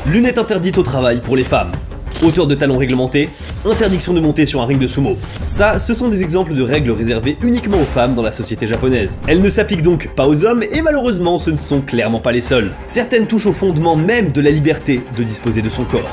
lunettes interdites au travail pour les femmes, hauteur de talons réglementée, interdiction de monter sur un ring de sumo. Ça, ce sont des exemples de règles réservées uniquement aux femmes dans la société japonaise. Elles ne s'appliquent donc pas aux hommes et malheureusement ce ne sont clairement pas les seules. Certaines touchent au fondement même de la liberté de disposer de son corps.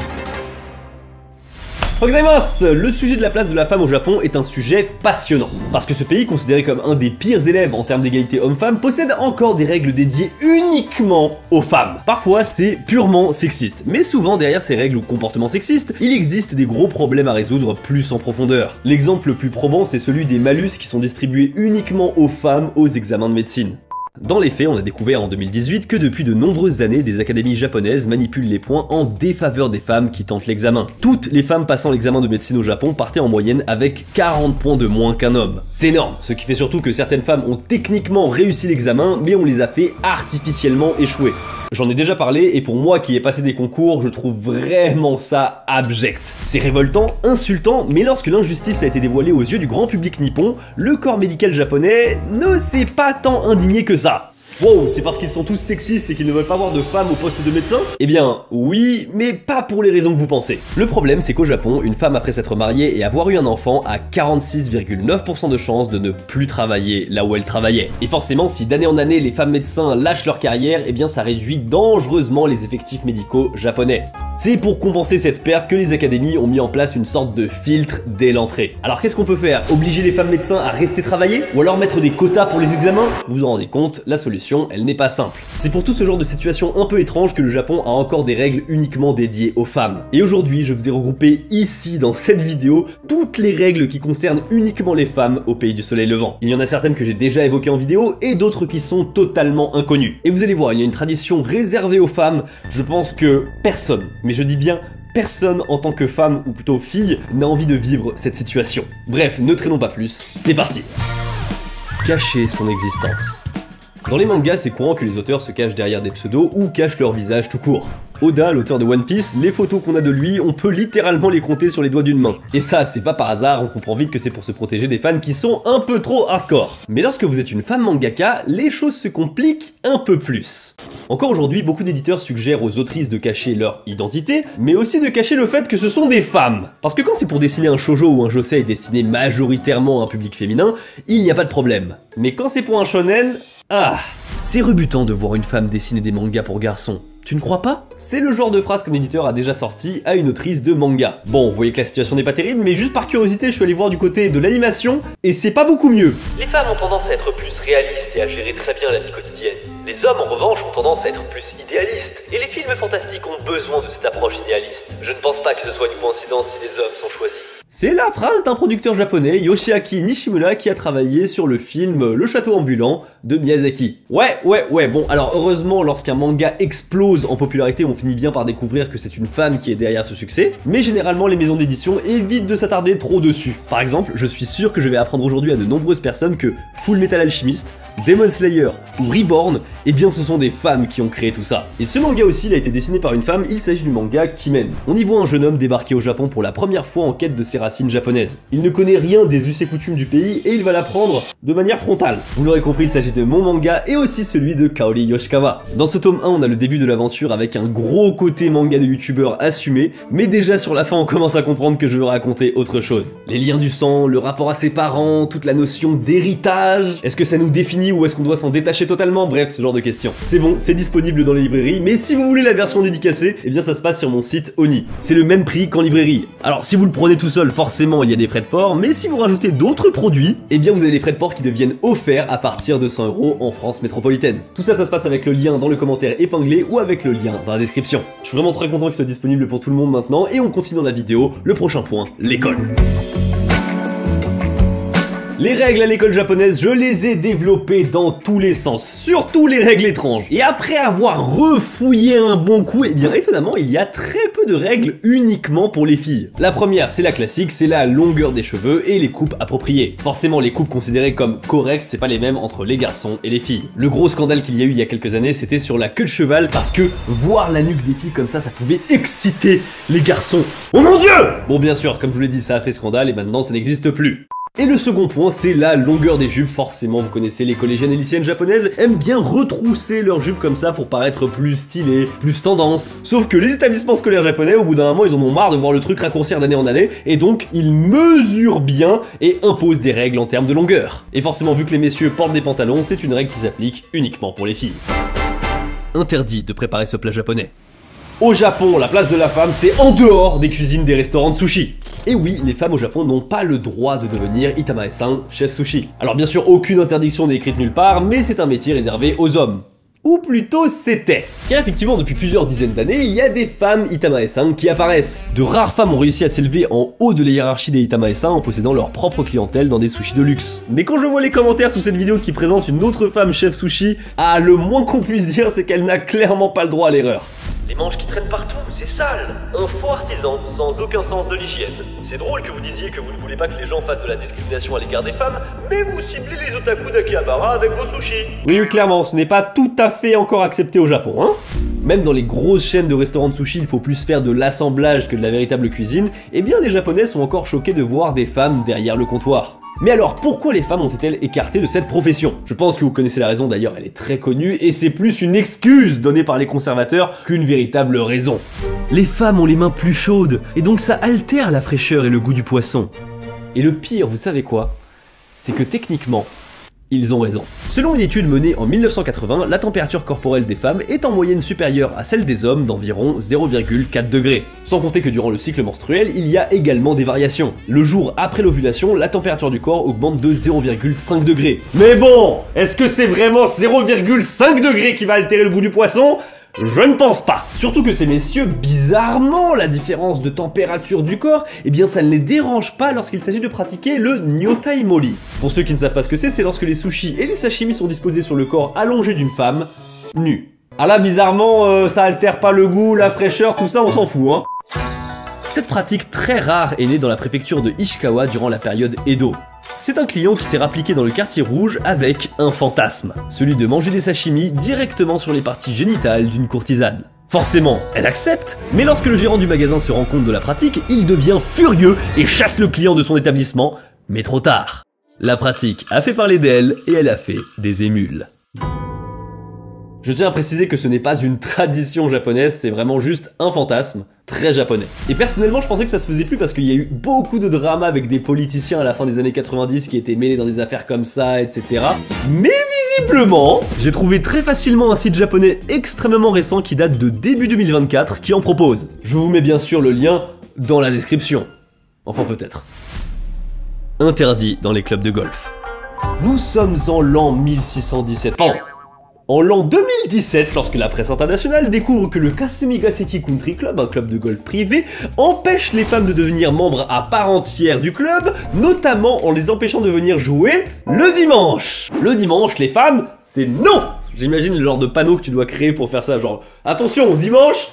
Le sujet de la place de la femme au Japon est un sujet passionnant, parce que ce pays, considéré comme un des pires élèves en termes d'égalité homme-femme, possède encore des règles dédiées uniquement aux femmes. Parfois, c'est purement sexiste, mais souvent derrière ces règles ou comportements sexistes, il existe des gros problèmes à résoudre plus en profondeur. L'exemple le plus probant, c'est celui des malus qui sont distribués uniquement aux femmes aux examens de médecine. Dans les faits, on a découvert en 2018 que depuis de nombreuses années, des académies japonaises manipulent les points en défaveur des femmes qui tentent l'examen. Toutes les femmes passant l'examen de médecine au Japon partaient en moyenne avec 40 points de moins qu'un homme. C'est énorme, ce qui fait surtout que certaines femmes ont techniquement réussi l'examen, mais on les a fait artificiellement échouer. J'en ai déjà parlé, et pour moi qui ai passé des concours, je trouve vraiment ça abject. C'est révoltant, insultant, mais lorsque l'injustice a été dévoilée aux yeux du grand public nippon, le corps médical japonais ne s'est pas tant indigné que ça. Wow, c'est parce qu'ils sont tous sexistes et qu'ils ne veulent pas voir de femmes au poste de médecin? Eh bien, oui, mais pas pour les raisons que vous pensez. Le problème, c'est qu'au Japon, une femme après s'être mariée et avoir eu un enfant a 46,9% de chances de ne plus travailler là où elle travaillait. Et forcément, si d'année en année, les femmes médecins lâchent leur carrière, eh bien ça réduit dangereusement les effectifs médicaux japonais. C'est pour compenser cette perte que les académies ont mis en place une sorte de filtre dès l'entrée. Alors qu'est-ce qu'on peut faire? Obliger les femmes médecins à rester travailler? Ou alors mettre des quotas pour les examens? Vous vous en rendez compte, la solution, elle n'est pas simple. C'est pour tout ce genre de situation un peu étrange que le Japon a encore des règles uniquement dédiées aux femmes. Et aujourd'hui, je vous ai regroupé ici, dans cette vidéo, toutes les règles qui concernent uniquement les femmes au pays du soleil levant. Il y en a certaines que j'ai déjà évoquées en vidéo et d'autres qui sont totalement inconnues. Et vous allez voir, il y a une tradition réservée aux femmes. Je pense que personne, mais je dis bien personne en tant que femme, ou plutôt fille, n'a envie de vivre cette situation. Bref, ne traînons pas plus, c'est parti. Cacher son existence. Dans les mangas, c'est courant que les auteurs se cachent derrière des pseudos ou cachent leur visage tout court. Oda, l'auteur de One Piece, les photos qu'on a de lui, on peut littéralement les compter sur les doigts d'une main. Et ça, c'est pas par hasard, on comprend vite que c'est pour se protéger des fans qui sont un peu trop hardcore. Mais lorsque vous êtes une femme mangaka, les choses se compliquent un peu plus. Encore aujourd'hui, beaucoup d'éditeurs suggèrent aux autrices de cacher leur identité, mais aussi de cacher le fait que ce sont des femmes. Parce que quand c'est pour dessiner un shoujo ou un josei destiné majoritairement à un public féminin, il n'y a pas de problème. Mais quand c'est pour un shonen, c'est rebutant de voir une femme dessiner des mangas pour garçons. Tu ne crois pas? C'est le genre de phrase qu'un éditeur a déjà sorti à une autrice de manga. Bon, vous voyez que la situation n'est pas terrible, mais juste par curiosité, je suis allé voir du côté de l'animation, et c'est pas beaucoup mieux. Les femmes ont tendance à être plus réalistes et à gérer très bien la vie quotidienne. Les hommes, en revanche, ont tendance à être plus idéalistes. Et les films fantastiques ont besoin de cette approche idéaliste. Je ne pense pas que ce soit une coïncidence si les hommes sont choisis. C'est la phrase d'un producteur japonais, Yoshiaki Nishimura, qui a travaillé sur le film Le Château Ambulant de Miyazaki. Ouais, bon, alors heureusement, lorsqu'un manga explose en popularité, on finit bien par découvrir que c'est une femme qui est derrière ce succès, mais généralement les maisons d'édition évitent de s'attarder trop dessus. Par exemple, je suis sûr que je vais apprendre aujourd'hui à de nombreuses personnes que Full Metal Alchemist, Demon Slayer ou Reborn, eh bien ce sont des femmes qui ont créé tout ça. Et ce manga aussi, il a été dessiné par une femme, il s'agit du manga Kimen. On y voit un jeune homme débarquer au Japon pour la première fois en quête de ses racines japonaises. Il ne connaît rien des us et coutumes du pays et il va l'apprendre de manière frontale. Vous l'aurez compris, il s'agit de mon manga et aussi celui de Kaori Yoshikawa. Dans ce tome 1, on a le début de l'aventure avec un gros côté manga de youtubeur assumé, mais déjà sur la fin, on commence à comprendre que je veux raconter autre chose. Les liens du sang, le rapport à ses parents, toute la notion d'héritage, est-ce que ça nous définit ou est-ce qu'on doit s'en détacher totalement? Bref, ce genre de questions. C'est bon, c'est disponible dans les librairies, mais si vous voulez la version dédicacée, eh bien ça se passe sur mon site Oni. C'est le même prix qu'en librairie. Alors si vous le prenez tout seul, forcément il y a des frais de port, mais si vous rajoutez d'autres produits, eh bien vous avez les frais de port qui deviennent offerts à partir de 100 € en France métropolitaine. Tout ça, ça se passe avec le lien dans le commentaire épinglé ou avec le lien dans la description. Je suis vraiment très content qu'il soit disponible pour tout le monde maintenant, et on continue dans la vidéo. Le prochain point, l'école. Les règles à l'école japonaise, je les ai développées dans tous les sens, surtout les règles étranges. Et après avoir refouillé un bon coup, eh bien étonnamment, il y a très peu de règles uniquement pour les filles. La première, c'est la classique, c'est la longueur des cheveux et les coupes appropriées. Forcément, les coupes considérées comme correctes, c'est pas les mêmes entre les garçons et les filles. Le gros scandale qu'il y a eu il y a quelques années, c'était sur la queue de cheval, parce que voir la nuque des filles comme ça pouvait exciter les garçons. Oh mon dieu! Bon, bien sûr, comme je vous l'ai dit, ça a fait scandale et maintenant ça n'existe plus. Et le second point, c'est la longueur des jupes. Forcément, vous connaissez, les collégiennes et lycéennes japonaises aiment bien retrousser leurs jupes comme ça pour paraître plus stylées, plus tendance. Sauf que les établissements scolaires japonais, au bout d'un moment, ils en ont marre de voir le truc raccourcir d'année en année, et donc ils mesurent bien et imposent des règles en termes de longueur. Et forcément, vu que les messieurs portent des pantalons, c'est une règle qui s'applique uniquement pour les filles. Interdit de préparer ce plat japonais. Au Japon, la place de la femme, c'est en dehors des cuisines des restaurants de sushi. Et oui, les femmes au Japon n'ont pas le droit de devenir itamae-san, chef sushi. Alors bien sûr, aucune interdiction n'est écrite nulle part, mais c'est un métier réservé aux hommes. Ou plutôt c'était. Car effectivement, depuis plusieurs dizaines d'années, il y a des femmes itamae-san qui apparaissent. De rares femmes ont réussi à s'élever en haut de la hiérarchie des itamae-san en possédant leur propre clientèle dans des sushis de luxe. Mais quand je vois les commentaires sous cette vidéo qui présente une autre femme chef sushi, le moins qu'on puisse dire, c'est qu'elle n'a clairement pas le droit à l'erreur. Les manches qui traînent partout, c'est sale. Un faux artisan, sans aucun sens de l'hygiène. C'est drôle que vous disiez que vous ne voulez pas que les gens fassent de la discrimination à l'égard des femmes, mais vous ciblez les otaku d'Akihabara avec vos sushis. Oui, clairement, ce n'est pas tout à fait encore accepté au Japon, hein. Même dans les grosses chaînes de restaurants de sushi, il faut plus faire de l'assemblage que de la véritable cuisine, et bien des Japonais sont encore choqués de voir des femmes derrière le comptoir. Mais alors, pourquoi les femmes ont-elles écarté de cette profession? Je pense que vous connaissez la raison, d'ailleurs elle est très connue, et c'est plus une excuse donnée par les conservateurs qu'une véritable raison. Les femmes ont les mains plus chaudes, et donc ça altère la fraîcheur et le goût du poisson. Et le pire, vous savez quoi? C'est que techniquement, ils ont raison. Selon une étude menée en 1980, la température corporelle des femmes est en moyenne supérieure à celle des hommes d'environ 0,4 degrés. Sans compter que durant le cycle menstruel, il y a également des variations. Le jour après l'ovulation, la température du corps augmente de 0,5 degrés. Mais bon, est-ce que c'est vraiment 0,5 degrés qui va altérer le goût du poisson ? Je ne pense pas. Surtout que ces messieurs, bizarrement, la différence de température du corps, eh bien ça ne les dérange pas lorsqu'il s'agit de pratiquer le Nyotai Mori. Pour ceux qui ne savent pas ce que c'est lorsque les sushis et les sashimi sont disposés sur le corps allongé d'une femme, nue. Ah là, bizarrement, ça altère pas le goût, la fraîcheur, tout ça, on s'en fout, hein. Cette pratique très rare est née dans la préfecture de Ishikawa durant la période Edo. C'est un client qui s'est rappliqué dans le quartier rouge avec un fantasme, celui de manger des sashimi directement sur les parties génitales d'une courtisane. Forcément, elle accepte, mais lorsque le gérant du magasin se rend compte de la pratique, il devient furieux et chasse le client de son établissement, mais trop tard. La pratique a fait parler d'elle et elle a fait des émules. Je tiens à préciser que ce n'est pas une tradition japonaise, c'est vraiment juste un fantasme très japonais. Et personnellement, je pensais que ça se faisait plus parce qu'il y a eu beaucoup de dramas avec des politiciens à la fin des années 90 qui étaient mêlés dans des affaires comme ça, etc. Mais visiblement, j'ai trouvé très facilement un site japonais extrêmement récent qui date de début 2024 qui en propose. Je vous mets bien sûr le lien dans la description. Enfin peut-être. Interdit dans les clubs de golf. Nous sommes en l'an 1617. Pardon. En l'an 2017, lorsque la presse internationale découvre que le Kasumigaseki Country Club, un club de golf privé, empêche les femmes de devenir membres à part entière du club, notamment en les empêchant de venir jouer le dimanche. Le dimanche, les femmes, c'est non! J'imagine le genre de panneau que tu dois créer pour faire ça, genre « Attention, dimanche,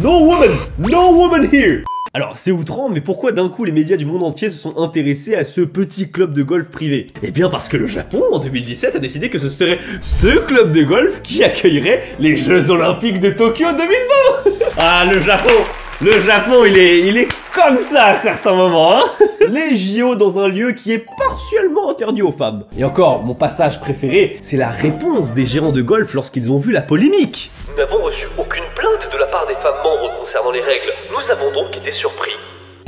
no woman here !» Alors c'est outrant, mais pourquoi d'un coup les médias du monde entier se sont intéressés à ce petit club de golf privé? Eh bien parce que le Japon, en 2017, a décidé que ce serait ce club de golf qui accueillerait les Jeux Olympiques de Tokyo 2020. Ah, le Japon, il est comme ça à certains moments, hein. Les JO dans un lieu qui est partiellement interdit aux femmes. Et encore, mon passage préféré, c'est la réponse des gérants de golf lorsqu'ils ont vu la polémique. Nous n'avons reçu aucune plainte de la part des femmes membres concernant les règles. Nous avons donc été surpris.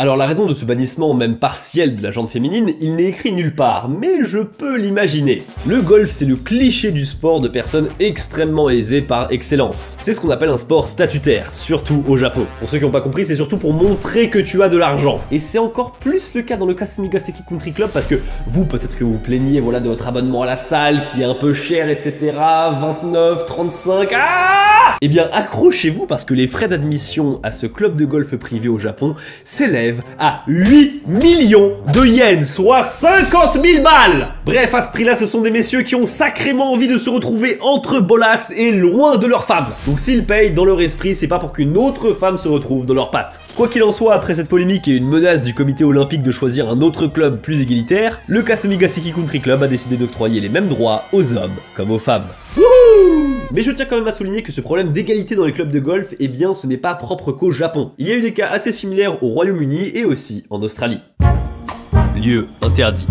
Alors la raison de ce bannissement, même partiel, de la jante féminine, il n'est écrit nulle part, mais je peux l'imaginer. Le golf, c'est le cliché du sport de personnes extrêmement aisées par excellence. C'est ce qu'on appelle un sport statutaire, surtout au Japon. Pour ceux qui n'ont pas compris, c'est surtout pour montrer que tu as de l'argent. Et c'est encore plus le cas dans le Kasumigaseki Country Club, parce que vous, peut-être que vous vous plaignez voilà, de votre abonnement à la salle, qui est un peu cher, etc. 29, 35... Eh bien, accrochez-vous, parce que les frais d'admission à ce club de golf privé au Japon s'élèvent à 8 millions de yens, soit 50 000 balles. Bref, à ce prix-là, ce sont des messieurs qui ont sacrément envie de se retrouver entre bolasses et loin de leur femme. Donc s'ils payent, dans leur esprit, c'est pas pour qu'une autre femme se retrouve dans leurs pattes. Quoi qu'il en soit, après cette polémique et une menace du comité olympique de choisir un autre club plus égalitaire, le Kasumigaseki Country Club a décidé d'octroyer les mêmes droits aux hommes comme aux femmes. Mais je tiens quand même à souligner que ce problème d'égalité dans les clubs de golf, eh bien ce n'est pas propre qu'au Japon. Il y a eu des cas assez similaires au Royaume-Uni et aussi en Australie. lieux interdits.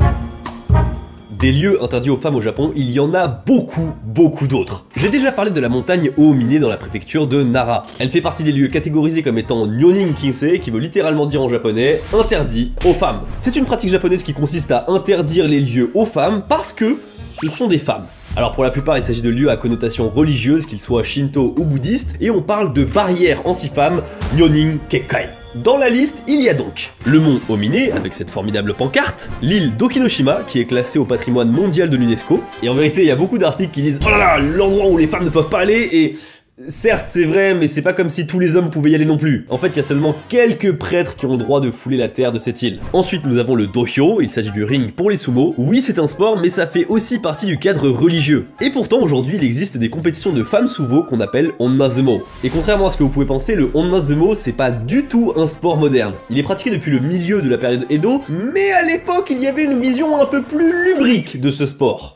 Des lieux interdits aux femmes au Japon, il y en a beaucoup d'autres. J'ai déjà parlé de la montagne Ōmine dans la préfecture de Nara. Elle fait partie des lieux catégorisés comme étant Nyonin Kinsei, qui veut littéralement dire en japonais « interdit aux femmes ». C'est une pratique japonaise qui consiste à interdire les lieux aux femmes parce que ce sont des femmes. Alors pour la plupart il s'agit de lieux à connotation religieuse, qu'ils soient shinto ou bouddhistes, et on parle de barrières anti-femmes Nyonin Kekkai. Dans la liste, il y a donc le mont Ōmine, avec cette formidable pancarte, l'île d'Okinoshima, qui est classée au patrimoine mondial de l'UNESCO, et en vérité il y a beaucoup d'articles qui disent « Oh là là, l'endroit où les femmes ne peuvent pas aller » et... Certes, c'est vrai, mais c'est pas comme si tous les hommes pouvaient y aller non plus. En fait, il y a seulement quelques prêtres qui ont le droit de fouler la terre de cette île. Ensuite, nous avons le dohyo, il s'agit du ring pour les sumo. Oui, c'est un sport, mais ça fait aussi partie du cadre religieux. Et pourtant, aujourd'hui, il existe des compétitions de femmes sumo qu'on appelle onnazumo. Et contrairement à ce que vous pouvez penser, le onnazumo, c'est pas du tout un sport moderne. Il est pratiqué depuis le milieu de la période Edo, mais à l'époque, il y avait une vision un peu plus lubrique de ce sport.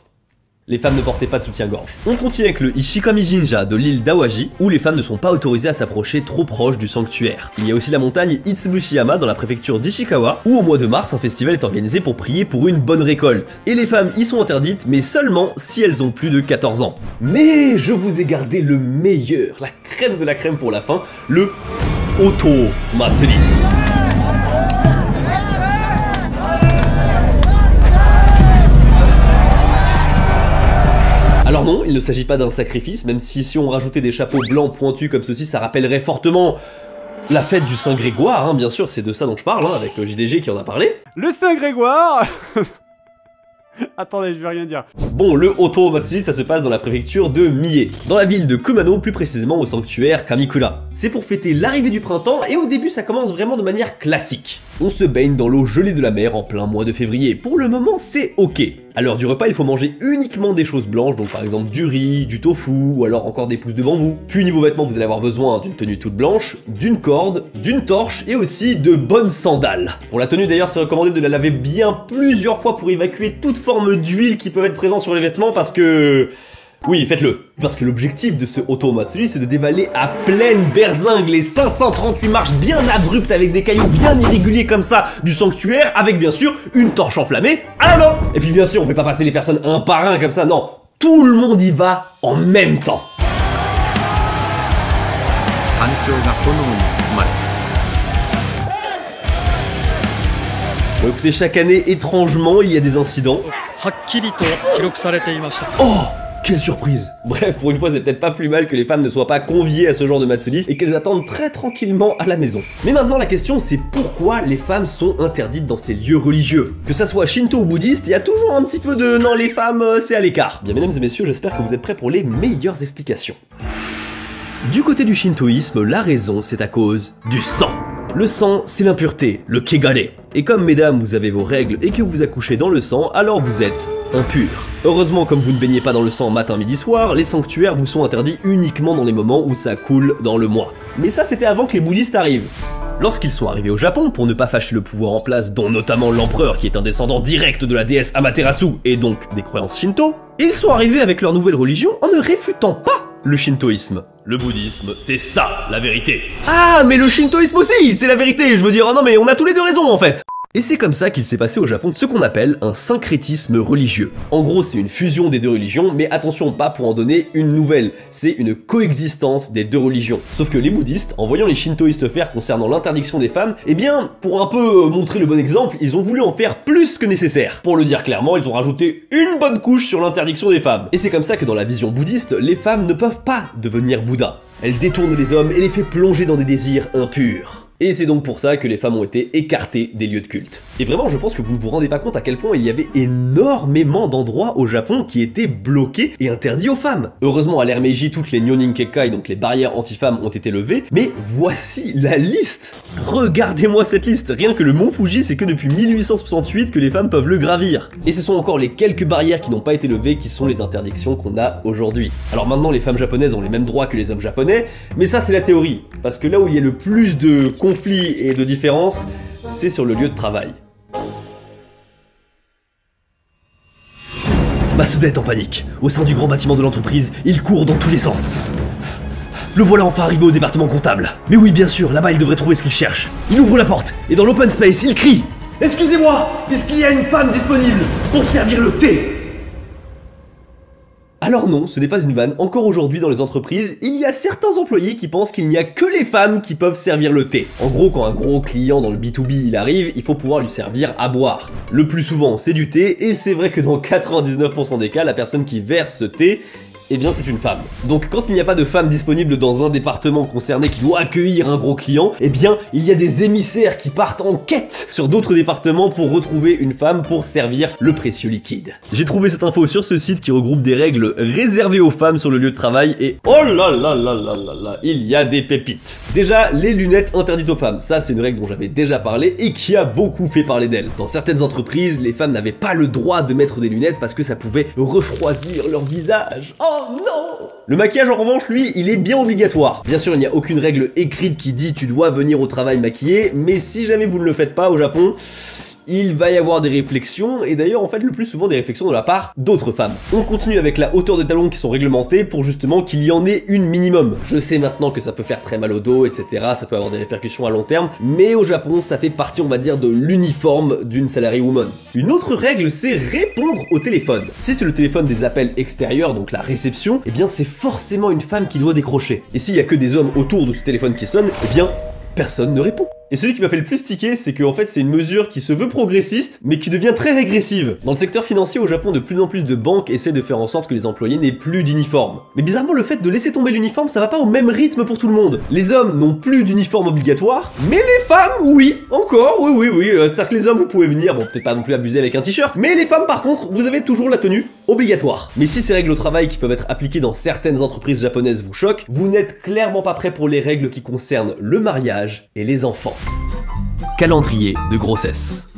Les femmes ne portaient pas de soutien-gorge. On continue avec le Ishikami Jinja de l'île d'Awaji, où les femmes ne sont pas autorisées à s'approcher trop proche du sanctuaire. Il y a aussi la montagne Itsubushiyama dans la préfecture d'Ishikawa, où au mois de mars, un festival est organisé pour prier pour une bonne récolte. Et les femmes y sont interdites, mais seulement si elles ont plus de 14 ans. Mais je vous ai gardé le meilleur, la crème de la crème pour la fin, le Oto Matsuri. Alors non, il ne s'agit pas d'un sacrifice, même si on rajoutait des chapeaux blancs pointus comme ceci, ça rappellerait fortement la fête du Saint Grégoire, hein, bien sûr, c'est de ça dont je parle, hein, avec JDG qui en a parlé. Le Saint Grégoire. Attendez, je vais rien dire. Bon, le Oto Matsuri, ça se passe dans la préfecture de Mie, dans la ville de Kumano, plus précisément au sanctuaire Kamikura. C'est pour fêter l'arrivée du printemps, et au début ça commence vraiment de manière classique. On se baigne dans l'eau gelée de la mer en plein mois de février. Pour le moment, c'est ok. À l'heure du repas, il faut manger uniquement des choses blanches, donc par exemple du riz, du tofu, ou alors encore des pousses de bambou. Puis niveau vêtements, vous allez avoir besoin d'une tenue toute blanche, d'une corde, d'une torche, et aussi de bonnes sandales. Pour la tenue d'ailleurs, c'est recommandé de la laver bien plusieurs fois pour évacuer toute forme d'huile qui peut être présente sur les vêtements, parce que... Oui, faites-le. Parce que l'objectif de ce Oto Matsuri, c'est de dévaler à pleine berzingue les 538 marches bien abruptes avec des cailloux bien irréguliers comme ça du sanctuaire, avec bien sûr une torche enflammée à la main. Et puis bien sûr, on fait pas passer les personnes un par un comme ça, non. Tout le monde y va en même temps. Bon écoutez, chaque année, étrangement, il y a des incidents. Oh! Quelle surprise! Bref, pour une fois, c'est peut-être pas plus mal que les femmes ne soient pas conviées à ce genre de Matsuri et qu'elles attendent très tranquillement à la maison. Mais maintenant, la question, c'est pourquoi les femmes sont interdites dans ces lieux religieux? Que ça soit shinto ou bouddhiste, il y a toujours un petit peu de « non, les femmes, c'est à l'écart ». Bien, mesdames et messieurs, j'espère que vous êtes prêts pour les meilleures explications. Du côté du shintoïsme, la raison, c'est à cause du sang. Le sang, c'est l'impureté, le kegare. Et comme mesdames, vous avez vos règles et que vous accouchez dans le sang, alors vous êtes impur. Heureusement, comme vous ne baignez pas dans le sang matin, midi, soir, les sanctuaires vous sont interdits uniquement dans les moments où ça coule dans le mois. Mais ça, c'était avant que les bouddhistes arrivent. Lorsqu'ils sont arrivés au Japon, pour ne pas fâcher le pouvoir en place, dont notamment l'empereur qui est un descendant direct de la déesse Amaterasu et donc des croyances shinto, ils sont arrivés avec leur nouvelle religion en ne réfutant pas le shintoïsme. Le bouddhisme, c'est ça, la vérité. Ah, mais le shintoïsme aussi, c'est la vérité, je veux dire, oh non mais on a tous les deux raison en fait. Et c'est comme ça qu'il s'est passé au Japon ce qu'on appelle un syncrétisme religieux. En gros, c'est une fusion des deux religions, mais attention, pas pour en donner une nouvelle, c'est une coexistence des deux religions. Sauf que les bouddhistes, en voyant les shintoïstes faire concernant l'interdiction des femmes, eh bien, pour un peu montrer le bon exemple, ils ont voulu en faire plus que nécessaire. Pour le dire clairement, ils ont rajouté une bonne couche sur l'interdiction des femmes. Et c'est comme ça que dans la vision bouddhiste, les femmes ne peuvent pas devenir Bouddha. Elles détournent les hommes et les fait plonger dans des désirs impurs. Et c'est donc pour ça que les femmes ont été écartées des lieux de culte. Et vraiment, je pense que vous ne vous rendez pas compte à quel point il y avait énormément d'endroits au Japon qui étaient bloqués et interdits aux femmes. Heureusement, à l'ère Meiji, toutes les Nyonin Kekkai, donc les barrières anti-femmes, ont été levées, mais voici la liste. Regardez-moi cette liste. Rien que le mont Fuji, c'est que depuis 1868 que les femmes peuvent le gravir. Et ce sont encore les quelques barrières qui n'ont pas été levées qui sont les interdictions qu'on a aujourd'hui. Alors maintenant, les femmes japonaises ont les mêmes droits que les hommes japonais, mais ça c'est la théorie, parce que là où il y a le plus de conflits et de différences, c'est sur le lieu de travail. Masuda est en panique. Au sein du grand bâtiment de l'entreprise, il court dans tous les sens. Le voilà enfin arrivé au département comptable. Mais oui, bien sûr, là-bas il devrait trouver ce qu'il cherche. Il ouvre la porte, et dans l'open space, il crie: Excusez-moi, est-ce qu'il y a une femme disponible pour servir le thé? Alors non, ce n'est pas une vanne. Encore aujourd'hui dans les entreprises, il y a certains employés qui pensent qu'il n'y a que les femmes qui peuvent servir le thé. En gros, quand un gros client dans le B2B il arrive, il faut pouvoir lui servir à boire. Le plus souvent, c'est du thé, et c'est vrai que dans 99% des cas, la personne qui verse ce thé, eh bien c'est une femme. Donc quand il n'y a pas de femme disponible dans un département concerné qui doit accueillir un gros client, eh bien il y a des émissaires qui partent en quête sur d'autres départements pour retrouver une femme pour servir le précieux liquide. J'ai trouvé cette info sur ce site qui regroupe des règles réservées aux femmes sur le lieu de travail et oh là là là là là là, il y a des pépites. Déjà, les lunettes interdites aux femmes, ça c'est une règle dont j'avais déjà parlé et qui a beaucoup fait parler d'elle. Dans certaines entreprises, les femmes n'avaient pas le droit de mettre des lunettes parce que ça pouvait refroidir leur visage. Oh non! Le maquillage en revanche, lui, il est bien obligatoire. Bien sûr, il n'y a aucune règle écrite qui dit tu dois venir au travail maquillé, mais si jamais vous ne le faites pas au Japon, il va y avoir des réflexions, et d'ailleurs en fait le plus souvent des réflexions de la part d'autres femmes. On continue avec la hauteur des talons qui sont réglementés pour justement qu'il y en ait une minimum. Je sais maintenant que ça peut faire très mal au dos, etc. Ça peut avoir des répercussions à long terme, mais au Japon ça fait partie on va dire de l'uniforme d'une salary woman. Une autre règle c'est répondre au téléphone. Si c'est le téléphone des appels extérieurs, donc la réception, eh bien c'est forcément une femme qui doit décrocher. Et s'il y a que des hommes autour de ce téléphone qui sonne, eh bien personne ne répond. Et celui qui m'a fait le plus tiquer, c'est qu'en fait c'est une mesure qui se veut progressiste, mais qui devient très régressive. Dans le secteur financier au Japon, de plus en plus de banques essaient de faire en sorte que les employés n'aient plus d'uniforme. Mais bizarrement, le fait de laisser tomber l'uniforme, ça va pas au même rythme pour tout le monde. Les hommes n'ont plus d'uniforme obligatoire, mais les femmes, oui, encore, oui. C'est-à-dire que les hommes, vous pouvez venir, bon peut-être pas non plus abuser avec un t-shirt, mais les femmes par contre, vous avez toujours la tenue obligatoire. Mais si ces règles au travail qui peuvent être appliquées dans certaines entreprises japonaises vous choquent, vous n'êtes clairement pas prêt pour les règles qui concernent le mariage et les enfants. Calendrier de grossesse.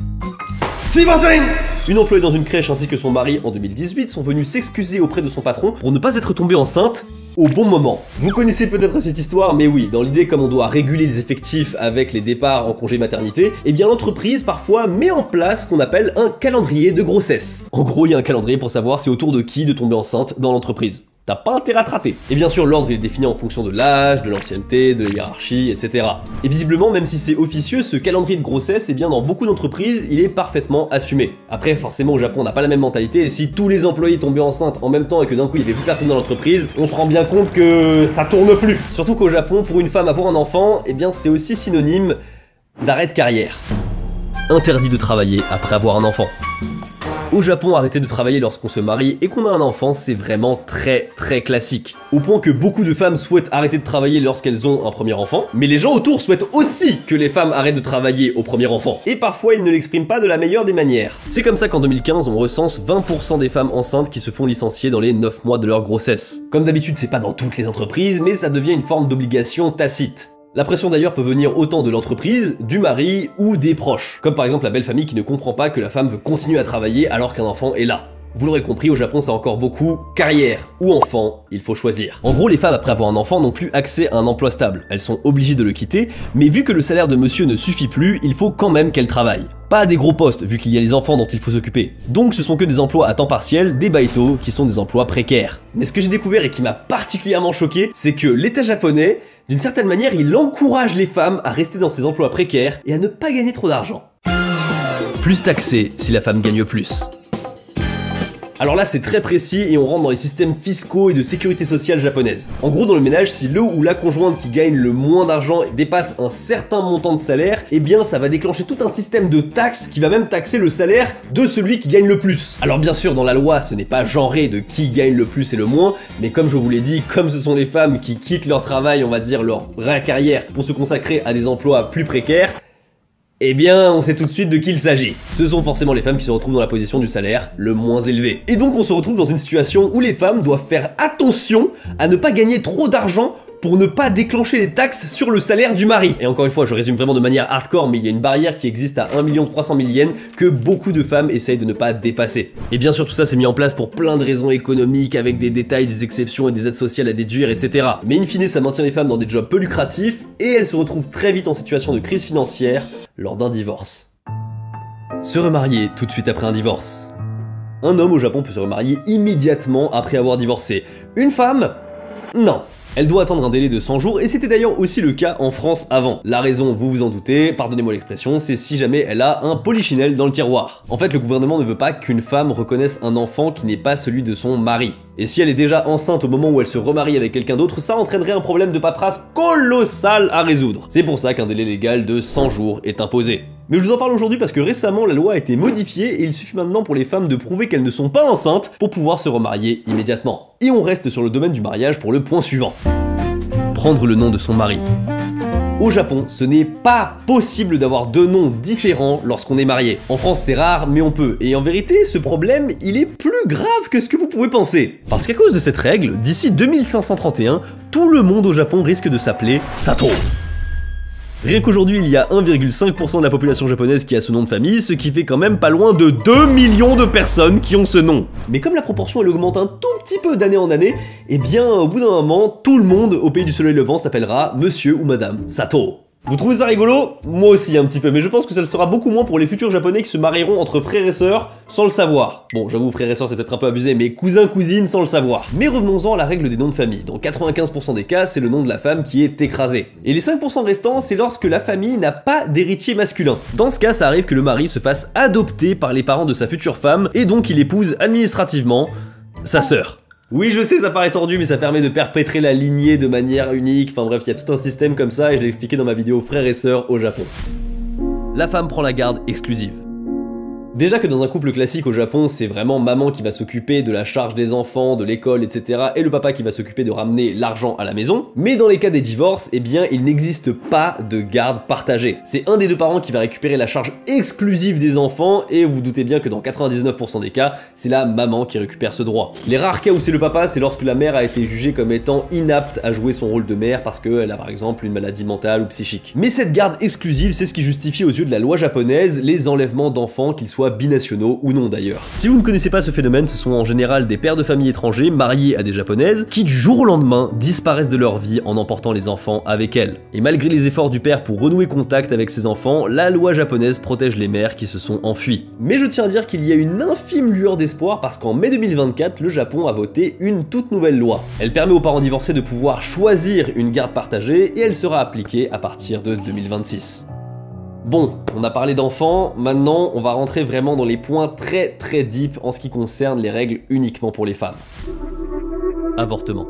Une employée dans une crèche ainsi que son mari en 2018 sont venus s'excuser auprès de son patron pour ne pas être tombée enceinte au bon moment. Vous connaissez peut-être cette histoire, mais oui, dans l'idée comme on doit réguler les effectifs avec les départs en congé maternité, eh bien l'entreprise parfois met en place ce qu'on appelle un calendrier de grossesse. En gros, il y a un calendrier pour savoir c'est autour de qui de tomber enceinte dans l'entreprise. T'as pas intérêt à te rater. Et bien sûr, l'ordre est défini en fonction de l'âge, de l'ancienneté, de la hiérarchie, etc. Et visiblement, même si c'est officieux, ce calendrier de grossesse, eh bien dans beaucoup d'entreprises, il est parfaitement assumé. Après, forcément, au Japon, on n'a pas la même mentalité, et si tous les employés tombaient enceintes en même temps et que d'un coup, il n'y avait plus personne dans l'entreprise, on se rend bien compte que ça tourne plus. Surtout qu'au Japon, pour une femme avoir un enfant, eh bien c'est aussi synonyme d'arrêt de carrière. Interdit de travailler après avoir un enfant. Au Japon, arrêter de travailler lorsqu'on se marie et qu'on a un enfant, c'est vraiment très classique. Au point que beaucoup de femmes souhaitent arrêter de travailler lorsqu'elles ont un premier enfant, mais les gens autour souhaitent aussi que les femmes arrêtent de travailler au premier enfant. Et parfois, ils ne l'expriment pas de la meilleure des manières. C'est comme ça qu'en 2015, on recense 20% des femmes enceintes qui se font licencier dans les 9 mois de leur grossesse. Comme d'habitude, c'est pas dans toutes les entreprises, mais ça devient une forme d'obligation tacite. La pression d'ailleurs peut venir autant de l'entreprise, du mari ou des proches. Comme par exemple la belle famille qui ne comprend pas que la femme veut continuer à travailler alors qu'un enfant est là. Vous l'aurez compris, au Japon c'est encore beaucoup carrière ou enfant, il faut choisir. En gros, les femmes après avoir un enfant n'ont plus accès à un emploi stable. Elles sont obligées de le quitter, mais vu que le salaire de monsieur ne suffit plus, il faut quand même qu'elles travaillent. Pas à des gros postes, vu qu'il y a les enfants dont il faut s'occuper. Donc ce sont que des emplois à temps partiel, des baito, qui sont des emplois précaires. Mais ce que j'ai découvert et qui m'a particulièrement choqué, c'est que l'État japonais, d'une certaine manière, il encourage les femmes à rester dans ces emplois précaires et à ne pas gagner trop d'argent. Plus taxé si la femme gagne plus. Alors là c'est très précis et on rentre dans les systèmes fiscaux et de sécurité sociale japonaise. En gros dans le ménage, si le ou la conjointe qui gagne le moins d'argent dépasse un certain montant de salaire, eh bien ça va déclencher tout un système de taxes qui va même taxer le salaire de celui qui gagne le plus. Alors bien sûr dans la loi ce n'est pas genré de qui gagne le plus et le moins, mais comme je vous l'ai dit, comme ce sont les femmes qui quittent leur travail, on va dire leur vraie carrière, pour se consacrer à des emplois plus précaires, eh bien, on sait tout de suite de qui il s'agit. Ce sont forcément les femmes qui se retrouvent dans la position du salaire le moins élevé. Et donc on se retrouve dans une situation où les femmes doivent faire attention à ne pas gagner trop d'argent pour ne pas déclencher les taxes sur le salaire du mari. Et encore une fois, je résume vraiment de manière hardcore, mais il y a une barrière qui existe à 1 300 000 yens que beaucoup de femmes essayent de ne pas dépasser. Et bien sûr, tout ça s'est mis en place pour plein de raisons économiques, avec des détails, des exceptions et des aides sociales à déduire, etc. Mais in fine, ça maintient les femmes dans des jobs peu lucratifs, et elles se retrouvent très vite en situation de crise financière lors d'un divorce. Se remarier tout de suite après un divorce. Un homme au Japon peut se remarier immédiatement après avoir divorcé. Une femme, non. Elle doit attendre un délai de 100 jours et c'était d'ailleurs aussi le cas en France avant. La raison, vous vous en doutez, pardonnez-moi l'expression, c'est si jamais elle a un polichinelle dans le tiroir. En fait, le gouvernement ne veut pas qu'une femme reconnaisse un enfant qui n'est pas celui de son mari. Et si elle est déjà enceinte au moment où elle se remarie avec quelqu'un d'autre, ça entraînerait un problème de paperasse colossal à résoudre. C'est pour ça qu'un délai légal de 100 jours est imposé. Mais je vous en parle aujourd'hui parce que récemment la loi a été modifiée et il suffit maintenant pour les femmes de prouver qu'elles ne sont pas enceintes pour pouvoir se remarier immédiatement. Et on reste sur le domaine du mariage pour le point suivant. Prendre le nom de son mari. Au Japon, ce n'est pas possible d'avoir deux noms différents lorsqu'on est marié. En France, c'est rare, mais on peut. Et en vérité, ce problème, il est plus grave que ce que vous pouvez penser. Parce qu'à cause de cette règle, d'ici 2531, tout le monde au Japon risque de s'appeler Sato. Rien qu'aujourd'hui, il y a 1,5% de la population japonaise qui a ce nom de famille, ce qui fait quand même pas loin de 2 millions de personnes qui ont ce nom. Mais comme la proportion elle augmente un tout petit peu d'année en année, eh bien au bout d'un moment, tout le monde au pays du soleil levant s'appellera Monsieur ou Madame Sato. Vous trouvez ça rigolo? Moi aussi un petit peu, mais je pense que ça le sera beaucoup moins pour les futurs japonais qui se marieront entre frères et sœurs sans le savoir. Bon, j'avoue, frères et sœurs c'est peut-être un peu abusé, mais cousins-cousines sans le savoir. Mais revenons-en à la règle des noms de famille. Dans 95% des cas, c'est le nom de la femme qui est écrasé. Et les 5% restants, c'est lorsque la famille n'a pas d'héritier masculin. Dans ce cas, ça arrive que le mari se fasse adopter par les parents de sa future femme, et donc il épouse administrativement sa sœur. Oui, je sais, ça paraît tordu, mais ça permet de perpétrer la lignée de manière unique. Enfin bref, il y a tout un système comme ça et je l'ai expliqué dans ma vidéo frères et sœurs au Japon. La femme prend la garde exclusive. Déjà que dans un couple classique au Japon, c'est vraiment maman qui va s'occuper de la charge des enfants, de l'école, etc. et le papa qui va s'occuper de ramener l'argent à la maison. Mais dans les cas des divorces, eh bien, il n'existe pas de garde partagée. C'est un des deux parents qui va récupérer la charge exclusive des enfants et vous vous doutez bien que dans 99% des cas, c'est la maman qui récupère ce droit. Les rares cas où c'est le papa, c'est lorsque la mère a été jugée comme étant inapte à jouer son rôle de mère parce qu'elle a par exemple une maladie mentale ou psychique. Mais cette garde exclusive, c'est ce qui justifie aux yeux de la loi japonaise les enlèvements d'enfants, qu'ils soient binationaux ou non d'ailleurs. Si vous ne connaissez pas ce phénomène, ce sont en général des pères de famille étrangers mariés à des japonaises qui du jour au lendemain disparaissent de leur vie en emportant les enfants avec elles. Et malgré les efforts du père pour renouer contact avec ses enfants, la loi japonaise protège les mères qui se sont enfuies. Mais je tiens à dire qu'il y a une infime lueur d'espoir parce qu'en mai 2024, le Japon a voté une toute nouvelle loi. Elle permet aux parents divorcés de pouvoir choisir une garde partagée et elle sera appliquée à partir de 2026. Bon, on a parlé d'enfants, maintenant on va rentrer vraiment dans les points très deep en ce qui concerne les règles uniquement pour les femmes. Avortement.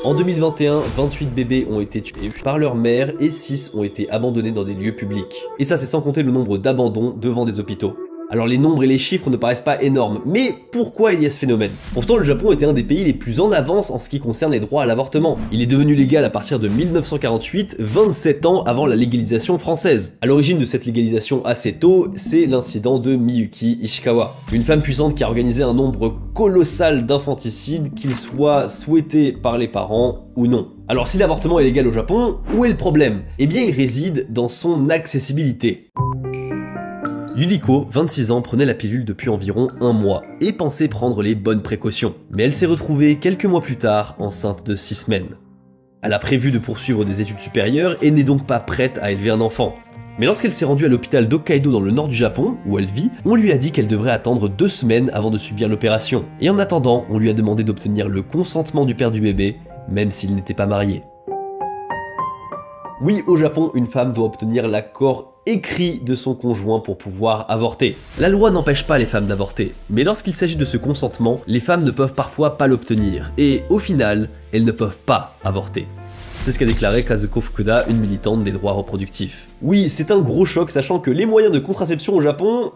En 2021, 28 bébés ont été tués par leur mère et 6 ont été abandonnés dans des lieux publics. Et ça c'est sans compter le nombre d'abandons devant des hôpitaux. Alors les nombres et les chiffres ne paraissent pas énormes, mais pourquoi il y a ce phénomène? Pourtant le Japon était un des pays les plus en avance en ce qui concerne les droits à l'avortement. Il est devenu légal à partir de 1948, 27 ans avant la légalisation française. À l'origine de cette légalisation assez tôt, c'est l'incident de Miyuki Ishikawa, une femme puissante qui a organisé un nombre colossal d'infanticides, qu'ils soient souhaités par les parents ou non. Alors si l'avortement est légal au Japon, où est le problème? Eh bien il réside dans son accessibilité. Yuriko, 26 ans, prenait la pilule depuis environ un mois et pensait prendre les bonnes précautions. Mais elle s'est retrouvée quelques mois plus tard enceinte de 6 semaines. Elle a prévu de poursuivre des études supérieures et n'est donc pas prête à élever un enfant. Mais lorsqu'elle s'est rendue à l'hôpital d'Hokkaido dans le nord du Japon, où elle vit, on lui a dit qu'elle devrait attendre 2 semaines avant de subir l'opération. Et en attendant, on lui a demandé d'obtenir le consentement du père du bébé, même s'il n'était pas marié. Oui, au Japon, une femme doit obtenir l'accord écrit de son conjoint pour pouvoir avorter. La loi n'empêche pas les femmes d'avorter, mais lorsqu'il s'agit de ce consentement, les femmes ne peuvent parfois pas l'obtenir, et au final, elles ne peuvent pas avorter. C'est ce qu'a déclaré Kazuko Fukuda, une militante des droits reproductifs. Oui, c'est un gros choc, sachant que les moyens de contraception au Japon,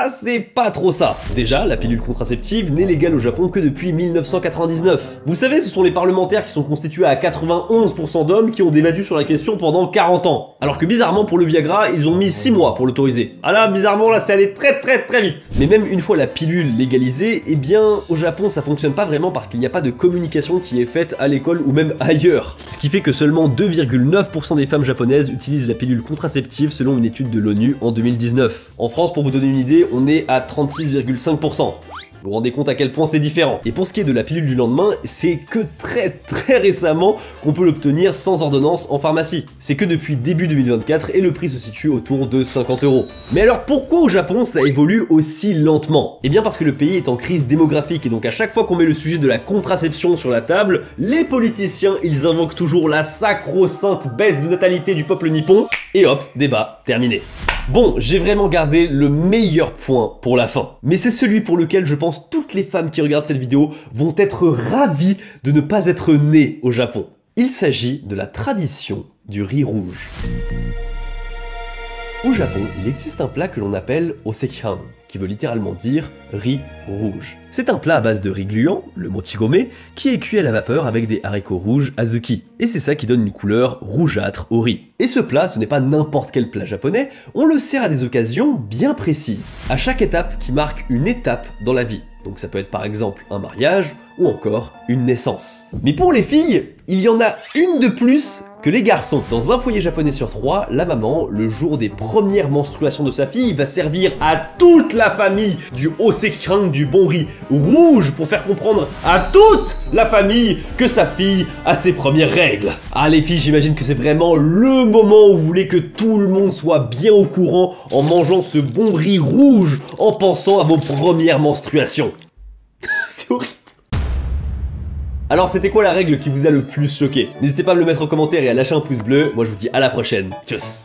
c'est pas trop ça. Déjà, la pilule contraceptive n'est légale au Japon que depuis 1999. Vous savez, ce sont les parlementaires qui sont constitués à 91% d'hommes qui ont débattu sur la question pendant 40 ans. Alors que bizarrement, pour le Viagra, ils ont mis 6 mois pour l'autoriser. Ah là, bizarrement, là, c'est allé très vite. Mais même une fois la pilule légalisée, eh bien, au Japon, ça fonctionne pas vraiment parce qu'il n'y a pas de communication qui est faite à l'école ou même ailleurs. Ce qui fait que seulement 2,9% des femmes japonaises utilisent la pilule contraceptive selon une étude de l'ONU en 2019. En France, pour vous donner une idée, on est à 36,5%. Vous vous rendez compte à quel point c'est différent. Et pour ce qui est de la pilule du lendemain, c'est que très récemment qu'on peut l'obtenir sans ordonnance en pharmacie. C'est que depuis début 2024 et le prix se situe autour de 50 €. Mais alors pourquoi au Japon ça évolue aussi lentement? Eh bien parce que le pays est en crise démographique et donc à chaque fois qu'on met le sujet de la contraception sur la table, les politiciens ils invoquent toujours la sacro-sainte baisse de natalité du peuple nippon et hop, débat terminé. Bon, j'ai vraiment gardé le meilleur point pour la fin, mais c'est celui pour lequel je pense toutes les femmes qui regardent cette vidéo vont être ravies de ne pas être nées au Japon. Il s'agit de la tradition du riz rouge. Au Japon, il existe un plat que l'on appelle osekihan, qui veut littéralement dire riz rouge. C'est un plat à base de riz gluant, le mochigome, qui est cuit à la vapeur avec des haricots rouges azuki. Et c'est ça qui donne une couleur rougeâtre au riz. Et ce plat, ce n'est pas n'importe quel plat japonais, on le sert à des occasions bien précises, à chaque étape qui marque une étape dans la vie. Donc ça peut être par exemple un mariage ou encore une naissance. Mais pour les filles, il y en a une de plus que les garçons. Dans un foyer japonais sur 3, la maman, le jour des premières menstruations de sa fille, va servir à toute la famille du osekihan, du bon riz rouge, pour faire comprendre à toute la famille que sa fille a ses premières règles. Ah les filles, j'imagine que c'est vraiment le moment où vous voulez que tout le monde soit bien au courant en mangeant ce bon riz rouge, en pensant à vos premières menstruations. C'est horrible. Alors c'était quoi la règle qui vous a le plus choqué? N'hésitez pas à me le mettre en commentaire et à lâcher un pouce bleu. Moi je vous dis à la prochaine. Tchuss.